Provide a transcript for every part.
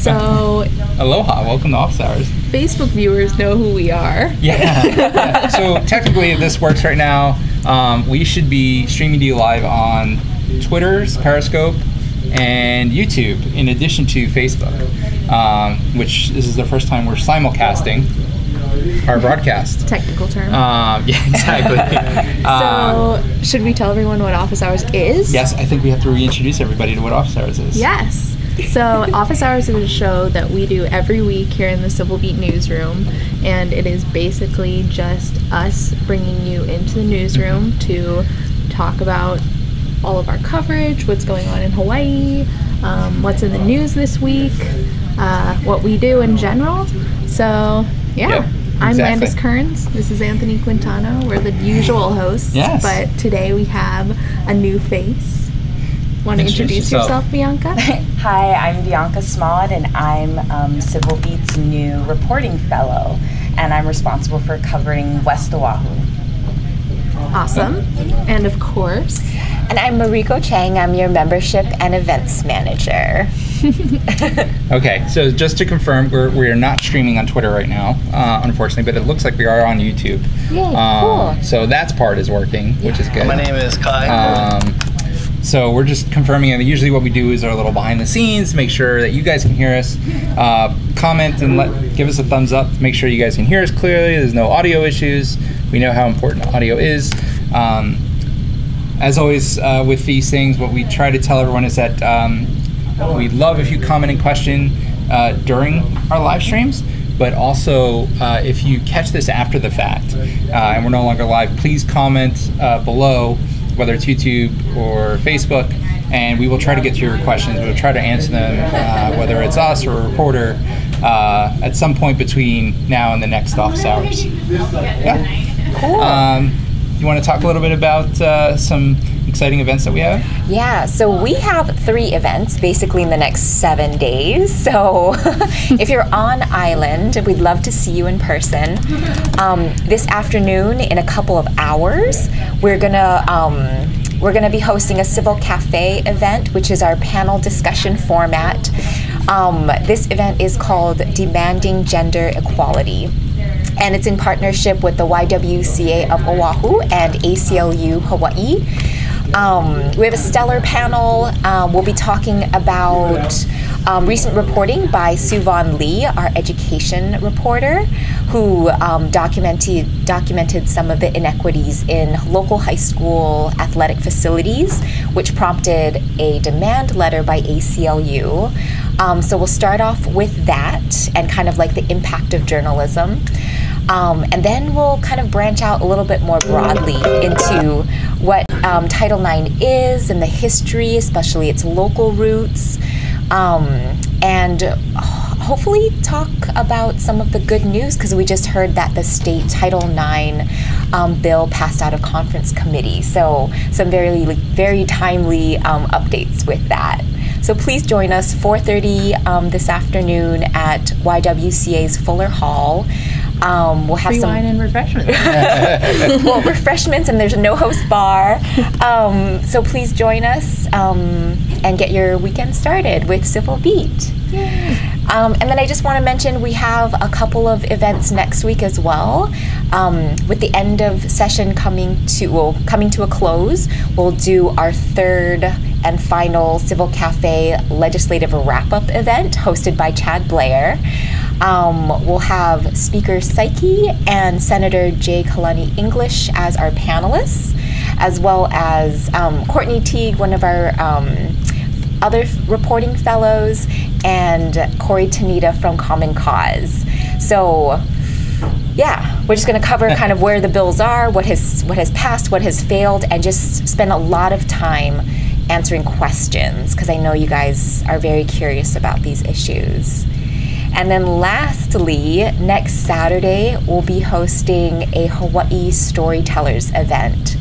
So, aloha, welcome to Office Hours. Facebook viewers know who we are. Yeah. So technically, if this works right now, we should be streaming to you live on Twitter's Periscope and YouTube, in addition to Facebook, which this is the first time we're simulcasting our broadcast. Technical term. Yeah, exactly. So, should we tell everyone what Office Hours is? Yes, I think we have to reintroduce everybody to what Office Hours is. Yes. So, Office Hours is a show that we do every week here in the Civil Beat newsroom, and it is basically just us bringing you into the newsroom to talk about all of our coverage, what's going on in Hawaii, what's in the news this week, what we do in general. So, yeah. Yep, I'm exactly. Landess Kearns. This is Anthony Quintano. We're the usual hosts. Yes. But today we have a new face. Want to introduce yourself, Bianca? Hi, I'm Bianca Smollett, and I'm Civil Beat's new reporting fellow, and I'm responsible for covering West Oahu. Awesome. And of course... And I'm Mariko Chang. I'm your membership and events manager. Okay, so just to confirm, we're not streaming on Twitter right now, unfortunately, but it looks like we are on YouTube. Yay, cool. So that part is working, which is good. My name is Kai. So we're just confirming, and usually what we do is our little behind the scenes, make sure that you guys can hear us. Comment and give us a thumbs up to make sure you guys can hear us clearly. There's no audio issues. We know how important audio is. As always, with these things, what we try to tell everyone is that we'd love if you comment and question during our live streams, but also if you catch this after the fact and we're no longer live, please comment below, whether it's YouTube or Facebook, and we will try to get to your questions. We'll try to answer them, whether it's us or a reporter, at some point between now and the next office hours. Yeah. Cool. You want to talk a little bit about some exciting events that we have? Yeah, so we have 3 events basically in the next 7 days. So if you're on island, we'd love to see you in person. This afternoon, in a couple of hours, we're gonna be hosting a Civil Cafe event, which is our panel discussion format. This event is called Demanding Gender Equality, and it's in partnership with the YWCA of Oahu and ACLU Hawaii. We have a stellar panel. We'll be talking about recent reporting by Suvon Lee, our education reporter, who documented some of the inequities in local high school athletic facilities, which prompted a demand letter by ACLU. So we'll start off with that and kind of like the impact of journalism. And then we'll kind of branch out a little bit more broadly into what Title IX is and the history, especially its local roots, and hopefully talk about some of the good news, because we just heard that the state Title IX bill passed out of conference committee. So some very timely updates with that. So please join us 4:30 this afternoon at YWCA's Fuller Hall. We'll have free some wine and refreshments. well, refreshments, and there's a no-host bar. So please join us and get your weekend started with Civil Beat. And then I just want to mention we have a couple of events next week as well. With the end of session coming to a close, we'll do our 3rd and final Civil Cafe legislative wrap-up event hosted by Chad Blair. We'll have Speaker Psyche and Senator Jay Kalani English as our panelists, as well as Courtney Teague, one of our other reporting fellows, and Corey Tanita from Common Cause. So yeah, we're just going to cover kind of where the bills are, what has passed, what has failed, and just spend a lot of time answering questions, because I know you guys are very curious about these issues. And then lastly, next Saturday, we'll be hosting a Hawaii Storytellers event.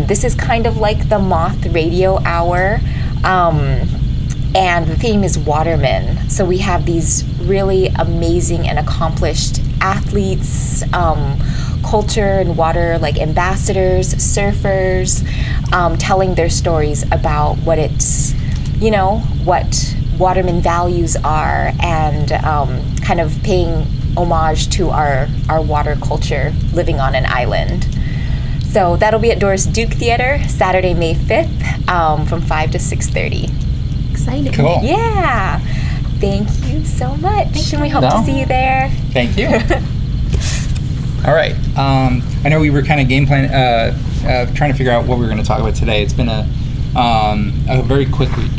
This is kind of like the Moth Radio Hour, and the theme is watermen. So we have these really amazing and accomplished athletes, culture and water like ambassadors, surfers, telling their stories about what waterman values are, and kind of paying homage to our water culture living on an island. So that'll be at Doris Duke Theater, Saturday, May 5th, from 5 to 6:30. Exciting. Cool. Yeah. Thank you so much. And we hope to see you there. Thank you. All right. I know we were kind of game plan trying to figure out what we were going to talk about today. It's been a very quick week.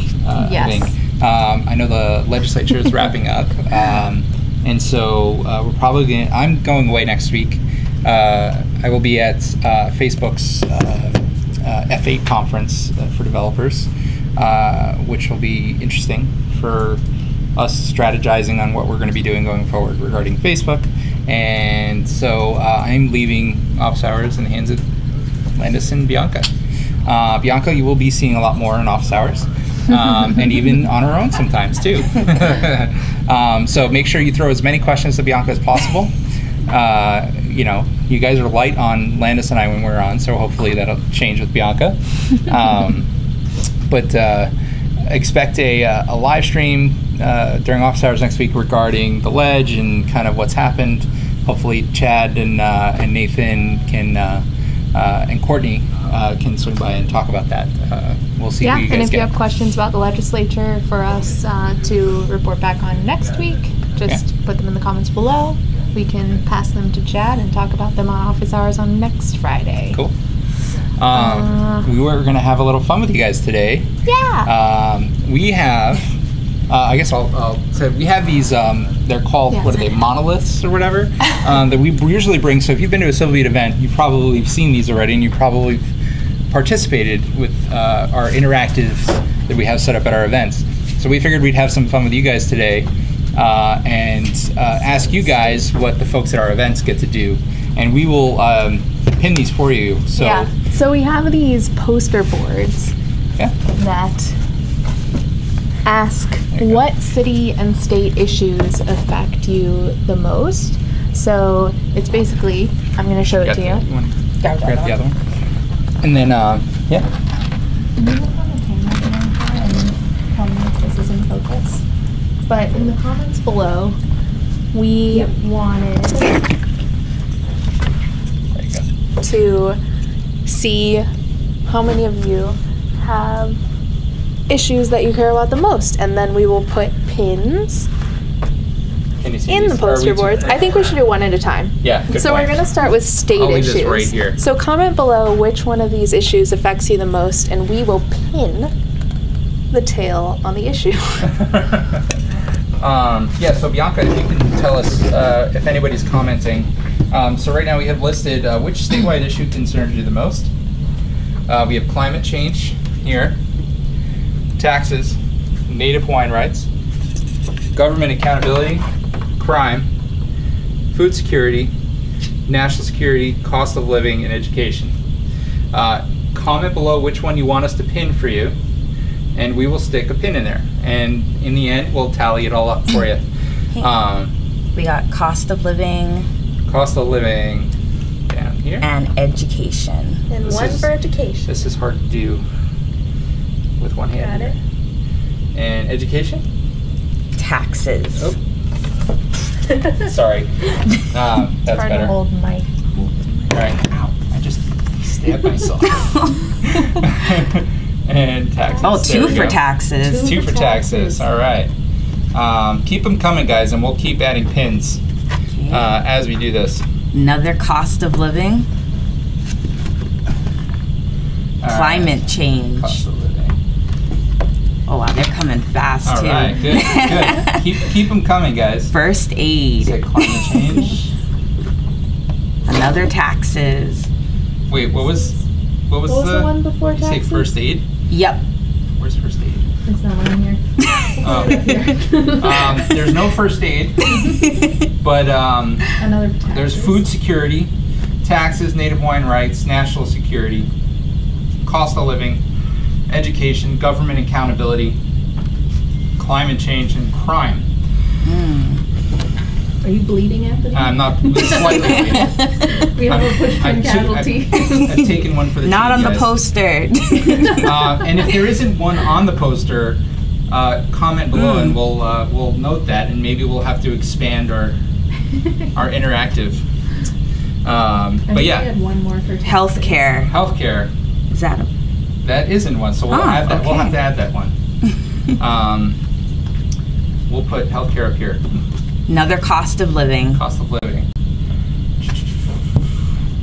Yes. I think. I know the legislature is wrapping up, and so we're probably I'm going away next week. I will be at Facebook's F8 conference for developers, which will be interesting for us strategizing on what we're going to be doing going forward regarding Facebook. And so I'm leaving office hours in the hands of Landess and Bianca. Bianca, you will be seeing a lot more in office hours, and even on her own sometimes too. So make sure you throw as many questions to Bianca as possible. You guys are light on Landess and I when we're on, so hopefully that'll change with Bianca. But expect a live stream during office hours next week regarding the ledge and kind of what's happened. Hopefully Chad and Nathan can and Courtney can swing by and talk about that. We'll see who you guys and if get. you have questions about the legislature for us to report back on next week, just put them in the comments below. We can pass them to Chad and talk about them on office hours on next Friday. Cool. We were going to have a little fun with you guys today. Yeah. We have, I guess I'll say, we have these, they're called, what are they, monoliths or whatever, that we usually bring. So if you've been to a Civil Beat event, you've probably seen these already, and you probably participated with our interactives that we have set up at our events. So we figured we'd have some fun with you guys today. And ask you guys what the folks at our events get to do, and we will pin these for you. So we have these poster boards that ask what city and state issues affect you the most. So it's basically, I'm going to show it to you. Grab the other one, and then This is in focus. But in the comments below, we wanted to see how many of you have issues that you care about the most, and then we will put pins in the poster boards. I think we should do one at a time. Yeah, good So point. we're going to start with state I'll leave issues. this right here. So comment below which one of these issues affects you the most, and we will pin the tail on the issue. So Bianca, if you can tell us if anybody's commenting. So right now we have listed which statewide issue concerns you the most. We have climate change here, taxes, Native Hawaiian rights, government accountability, crime, food security, national security, cost of living, and education. Comment below which one you want us to pin for you, and we will stick a pin in there. And in the end, we'll tally it all up for you. We got cost of living. Cost of living down here. And education. And This one is- for education. This is hard to do with one hand. Got it. And education? Taxes. Oh. Sorry. That's Hard to better. hold my. All right. Ow. I just stabbed myself. And taxes. Oh, There two we for go. taxes. Two for taxes. All right. Keep them coming, guys, and we'll keep adding pins as we do this. Another cost of living. All right. Climate change. Cost of living. Oh wow, they're coming fast All too. right. Good. Good. Keep them coming, guys. First aid. Say climate change. Another taxes. Wait, what was What was the one before Say taxes? first aid. Yep. Where's first aid? It's not on here. Oh. There's no first aid, but Another taxes. there's food security, taxes, Native Hawaiian rights, national security, cost of living, education, government accountability, climate change, and crime. Are you bleeding, Anthony? I'm not slightly bleeding. We have a push I from took- casualty. I've taken one for the Not team, on the guys. poster. And if there isn't one on the poster, comment below, and we'll note that, and maybe we'll have to expand our interactive. But yeah, we had one more for Healthcare. healthcare. Is that a... That isn't one, so we'll add that. okay. We'll have to add that one. We'll put healthcare up here. Another cost of living. Cost of living.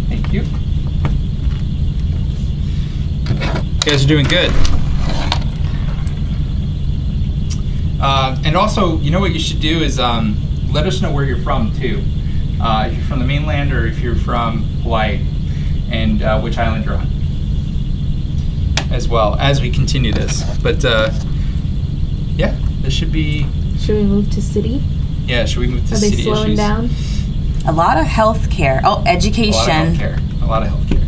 Thank you. You guys are doing good. And also, you know what you should do is let us know where you're from too. If you're from the mainland or if you're from Hawaii, and which island you're on, as well as we continue this. But yeah, this should be. Should we move to city? Yeah, should we move to Are they city slowing issues? down? A lot of healthcare. Oh, education. A lot of healthcare.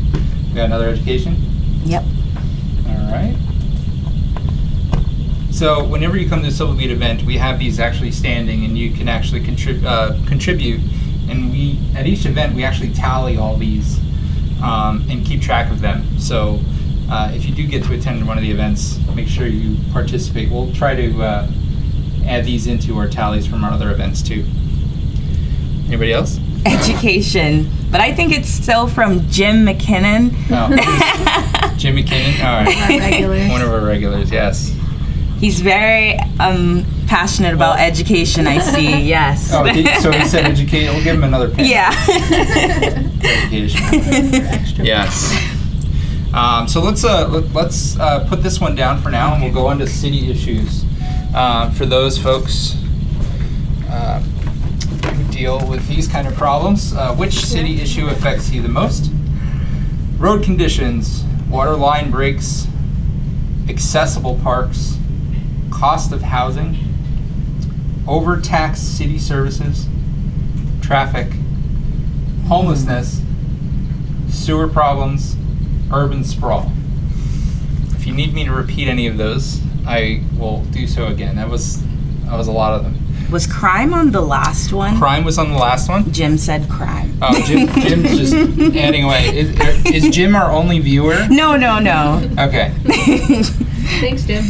We got another education? Yep. All right. So whenever you come to a Civil Beat event, we have these actually standing, and you can actually contribute. And we, at each event, we actually tally all these and keep track of them. So if you do get to attend one of the events, make sure you participate. We'll try to add these into our tallies from our other events too. Anybody else? Education. But I think it's still from Jim McKinnon. Oh, Jim McKinnon. All right. Our regulars. One of our regulars, yes. He's very passionate about education, I see, yes. Oh, so he said educate. We'll give him another pin. Yeah. Education. Yes. So let's put this one down for now, and we'll go on to city issues. For those folks who deal with these kind of problems, which city issue affects you the most? Road conditions, water line breaks, accessible parks, cost of housing, overtaxed city services, traffic, homelessness, sewer problems, urban sprawl. If you need me to repeat any of those, I will do so again. That was a lot of them. Was crime on the last one? Crime was on the last one. Jim said crime. Oh, Jim's just adding away. Is Jim our only viewer? No. Okay. Thanks, Jim.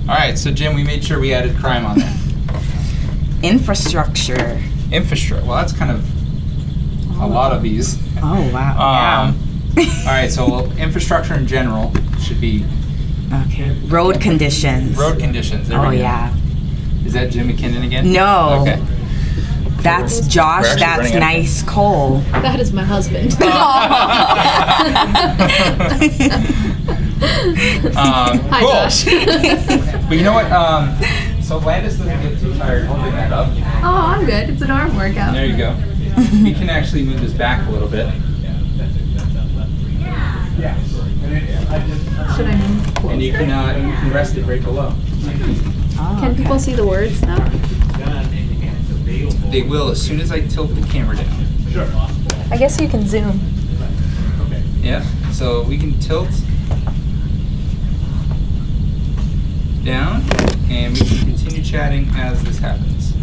All right. So Jim, we made sure we added crime on there. Infrastructure. Infrastructure. Well, that's kind of a lot of these. Oh, wow. All right, so infrastructure in general should be. Okay. Road conditions. Road conditions. There Oh, we go. yeah. Is that Jim McKinnon again? No. Okay. That's We're Josh. actually That's running out of nice Cole. That is my husband. Hi, Cool. Josh. But you know what? So Landess doesn't get too tired holding that up. Oh, I'm good. It's an arm workout. There you go. We can actually move this back a little bit. Should I move closer? And you can rest it right below. Can people see the words now? They will as soon as I tilt the camera down. I guess you can zoom. Yeah, so we can tilt down, and we can continue chatting as this happens.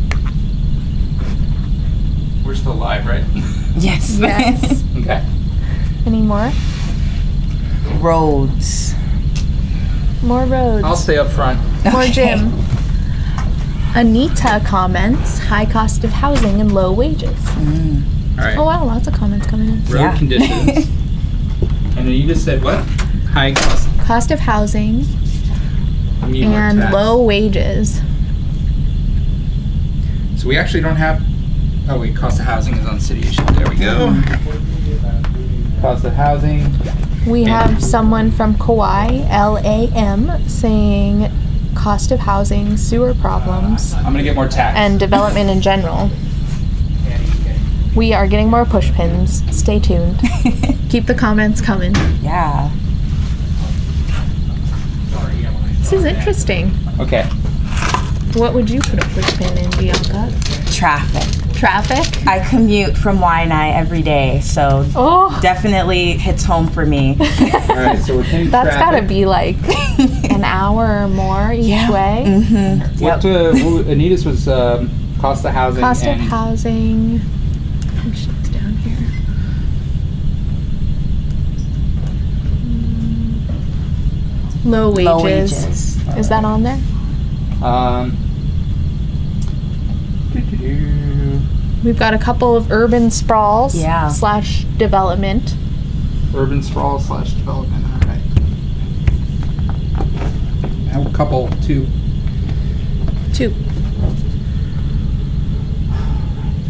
We're still live, right? Yes. Yes. Okay. Any more? Roads. More roads. I'll stay up front. More Okay. Jim. Anita comments, high cost of housing and low wages. All right. Oh wow, lots of comments coming in. Road Yeah. conditions. And then you just said what? High cost. Cost of housing New York and tax. low wages. So we actually don't have. Oh wait, cost of housing is on city issue. There we go. Cost of housing. We have someone from Kauai, LAM, saying cost of housing, sewer problems, I'm gonna get more tax. and development in general. We are getting more push pins. Stay tuned. Keep the comments coming. Yeah. This is interesting. Okay. What would you put a push pin in, Bianca? Traffic. Traffic? I commute from Waianae every day, so Oh, definitely hits home for me. All right. So we're taking that's traffic. gotta be like an hour or more each way. Mm-hmm. What Anita's was cost of housing. Cost of and housing. Which is down here. Low wages. Low wages. Is that on there? We've got a couple of urban sprawls slash development. Urban sprawl slash development. All right. I have a couple, two.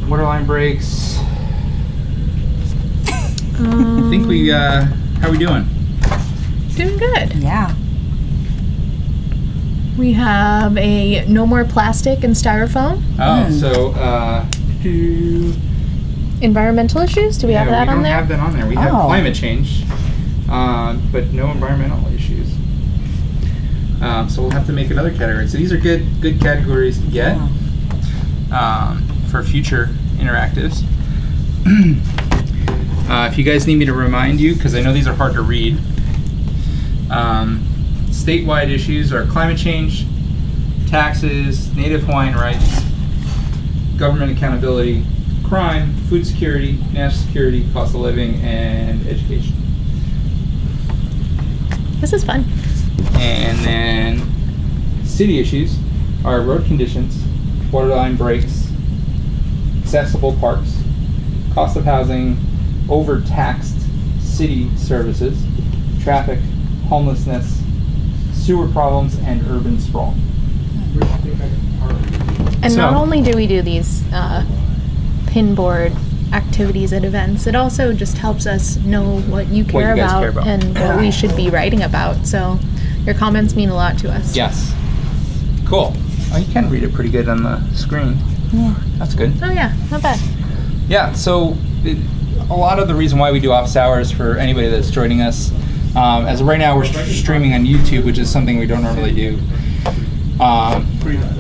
Waterline breaks. I think we, how are we doing? Doing good. Yeah. We have a no more plastic and styrofoam. Oh, so, Environmental issues? Do we have that on there? We don't have that on there. We have climate change, but no environmental issues. So we'll have to make another category. So these are good categories to get for future interactives. If you guys need me to remind you, because I know these are hard to read, statewide issues are climate change, taxes, Native Hawaiian rights, government accountability, crime, food security, national security, cost of living, and education. This is fun. And then city issues are road conditions, waterline breaks, accessible parks, cost of housing, overtaxed city services, traffic, homelessness, sewer problems, and urban sprawl. And not only do we do these pinboard activities at events, it also just helps us know what you care about and what we should be writing about. So your comments mean a lot to us. Yes. Cool. Oh, you can read it pretty good on the screen. Yeah. That's good. Oh yeah, not bad. Yeah, so a lot of the reason why we do office hours for anybody that's joining us, as of right now we're streaming on YouTube, which is something we don't normally do,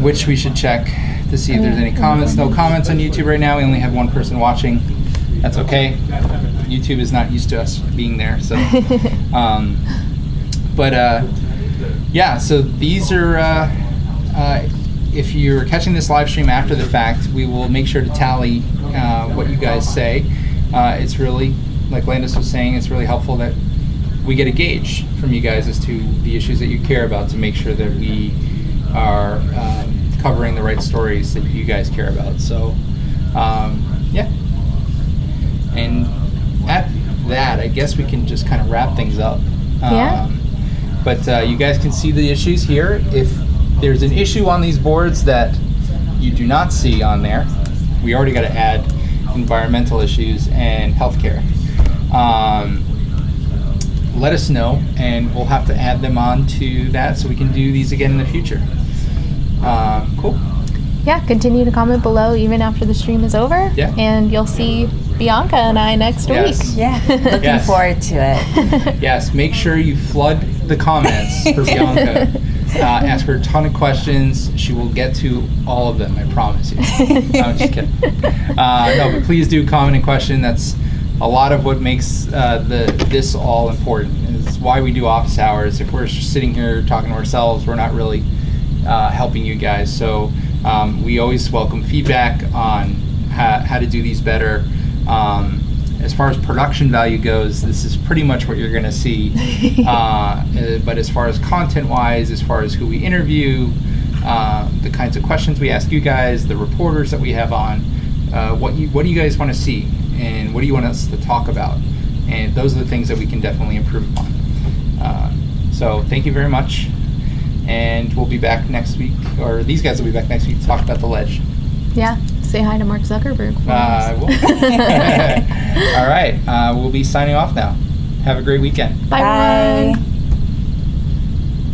which we should check to see if there's any comments. No comments on YouTube right now. We only have one person watching. That's okay. YouTube is not used to us being there. So, yeah, so these are, if you're catching this live stream after the fact, we will make sure to tally what you guys say. It's really, like Landess was saying, it's really helpful that we get a gauge from you guys as to the issues that you care about to make sure that we are covering the right stories that you guys care about. So, yeah. And at that, I guess we can just kind of wrap things up. Yeah. But you guys can see the issues here. If there's an issue on these boards that you do not see on there, we already got to add environmental issues and healthcare. Let us know, and we'll have to add them on to that so we can do these again in the future. Cool. Yeah, continue to comment below even after the stream is over. Yeah. And you'll see Bianca and I next week. Yeah, looking forward to it. Yes, make sure you flood the comments for Bianca. Ask her a ton of questions. She will get to all of them, I promise you. No, I'm just kidding. No, but please do comment and question. That's a lot of what makes this all important. Is why we do office hours. If we're just sitting here talking to ourselves, we're not really helping you guys. So we always welcome feedback on how to do these better. As far as production value goes, this is pretty much what you're going to see. But as far as content-wise, as far as who we interview, the kinds of questions we ask you guys, the reporters that we have on, what do you guys want to see, and what do you want us to talk about? And those are the things that we can definitely improve upon. So thank you very much, and we'll be back next week, or these guys will be back next week to talk about the ledge. Yeah. Say hi to Mark Zuckerberg. I will. All right. We'll be signing off now. Have a great weekend. Bye.